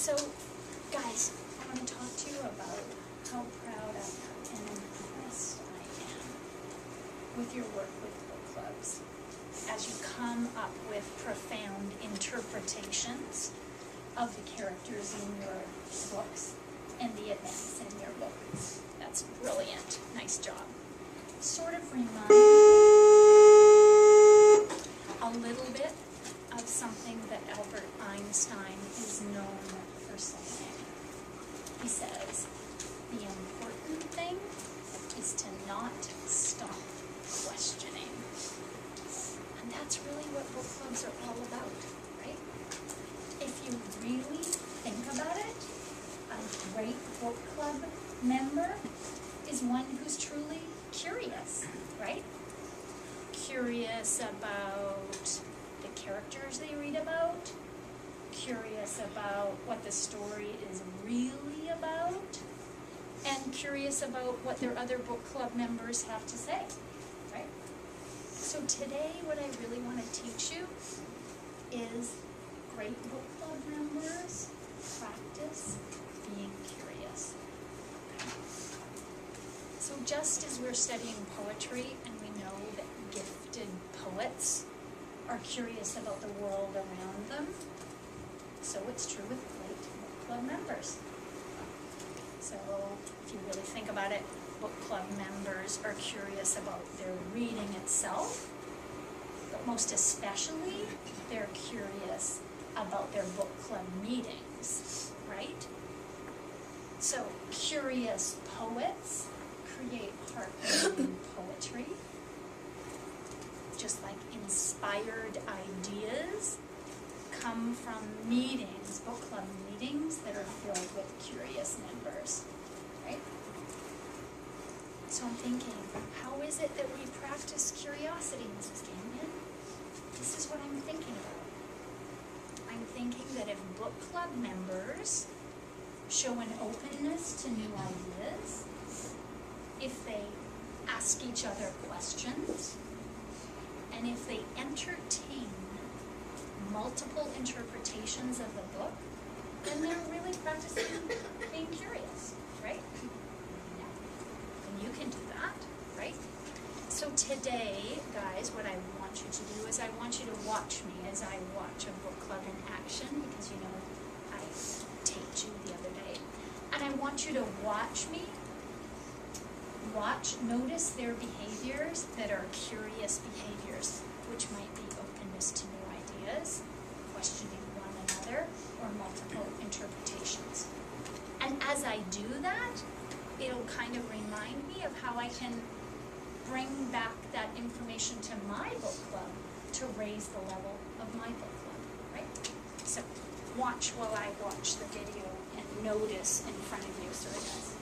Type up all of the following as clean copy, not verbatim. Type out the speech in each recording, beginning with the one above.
So, guys, I want to talk to you about how proud I am and impressed I am with your work with book clubs as you come up with profound interpretations of the characters in your books and the events in your books. That's brilliant. Nice job. Sort of reminds me a little bit of something that Albert Einstein is known for saying. He says, the important thing is to not stop questioning. And that's really what book clubs are all about, right? If you really think about it, a great book club member is one who's truly curious, right? Curious about the characters they read about, curious about what the story is really about, and curious about what their other book club members have to say, right? So today what I really want to teach you is great book club members practice being curious. So just as we're studying poetry and we know that gifted poets are curious about the world around them, so it's true with great book club members. So if you really think about it, book club members are curious about their reading itself, but most especially they're curious about their book club meetings, right? So curious poets create heart-warming poetry, just like inspired ideas come from meetings, book club meetings that are filled with curious members, right? So I'm thinking, how is it that we practice curiosity, Mrs. Gagnon? This is what I'm thinking about. I'm thinking that if book club members show an openness to new ideas, if they ask each other questions, and if they entertain multiple interpretations of the book, then they're really practicing being curious, right? Yeah. And you can do that, right? So today, guys, what I want you to do is I want you to watch me as I watch a book club in action, because you know I taped you the other day. And I want you to watch me. Notice their behaviors that are curious behaviors, which might be openness to new ideas, questioning one another, or multiple interpretations. And as I do that, it'll kind of remind me of how I can bring back that information to my book club to raise the level of my book club, right? So watch while I watch the video and notice in front of you, so it does.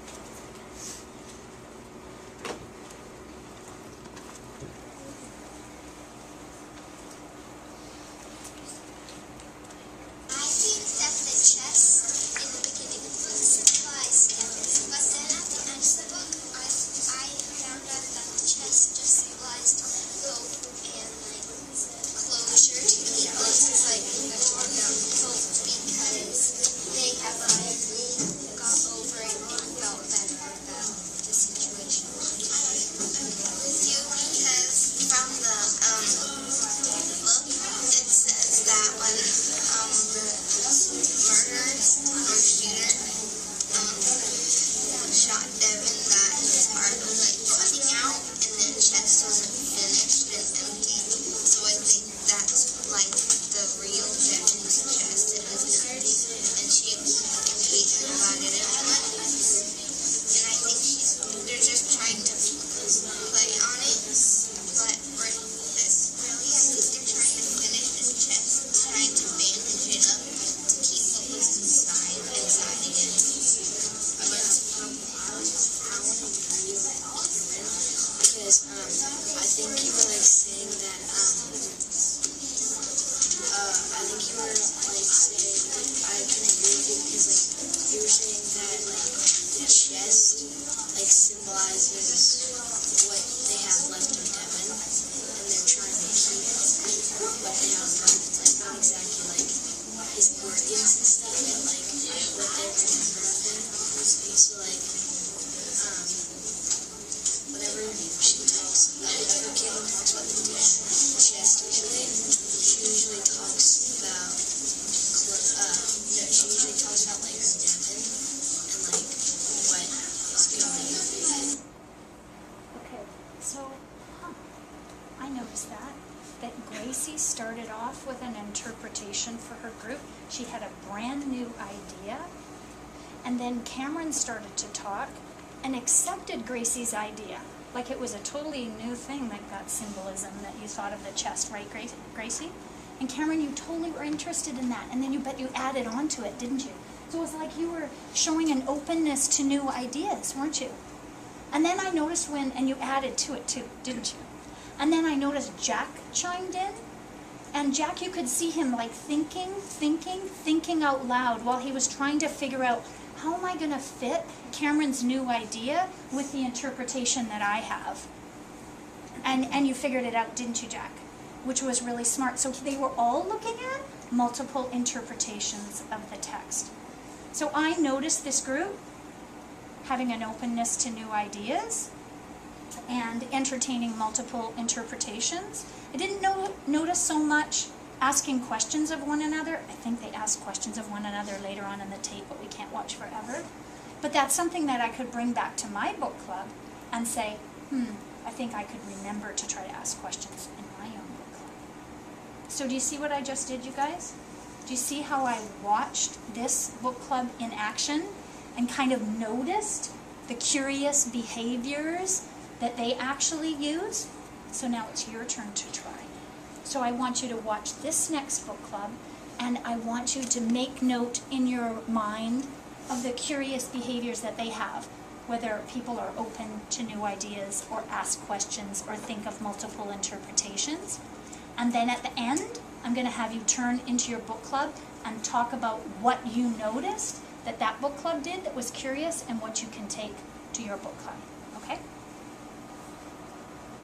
what they have, like not exactly like his organs and stuff, and like started off with an interpretation for her group. She had a brand new idea, and then Cameron started to talk and accepted Gracie's idea. Like it was a totally new thing, like that symbolism that you thought of the chest, right, Gracie? And Cameron, you totally were interested in that, and then you added on to it, didn't you? So it was like you were showing an openness to new ideas, weren't you? And then I noticed and you added to it too, didn't you? And then I noticed Jack chimed in, and Jack, you could see him like thinking out loud while he was trying to figure out, how am I going to fit Cameron's new idea with the interpretation that I have? And you figured it out, didn't you, Jack? Which was really smart. So they were all looking at multiple interpretations of the text. So I noticed this group having an openness to new ideas and entertaining multiple interpretations. I didn't notice so much asking questions of one another. I think they asked questions of one another later on in the tape, but we can't watch forever. But that's something that I could bring back to my book club and say, I think I could remember to try to ask questions in my own book club. So do you see what I just did, you guys? Do you see how I watched this book club in action and kind of noticed the curious behaviors that they actually use? So now it's your turn to try. So I want you to watch this next book club, and I want you to make note in your mind of the curious behaviors that they have, whether people are open to new ideas or ask questions or think of multiple interpretations. And then at the end, I'm going to have you turn into your book club and talk about what you noticed that book club did that was curious and what you can take to your book club.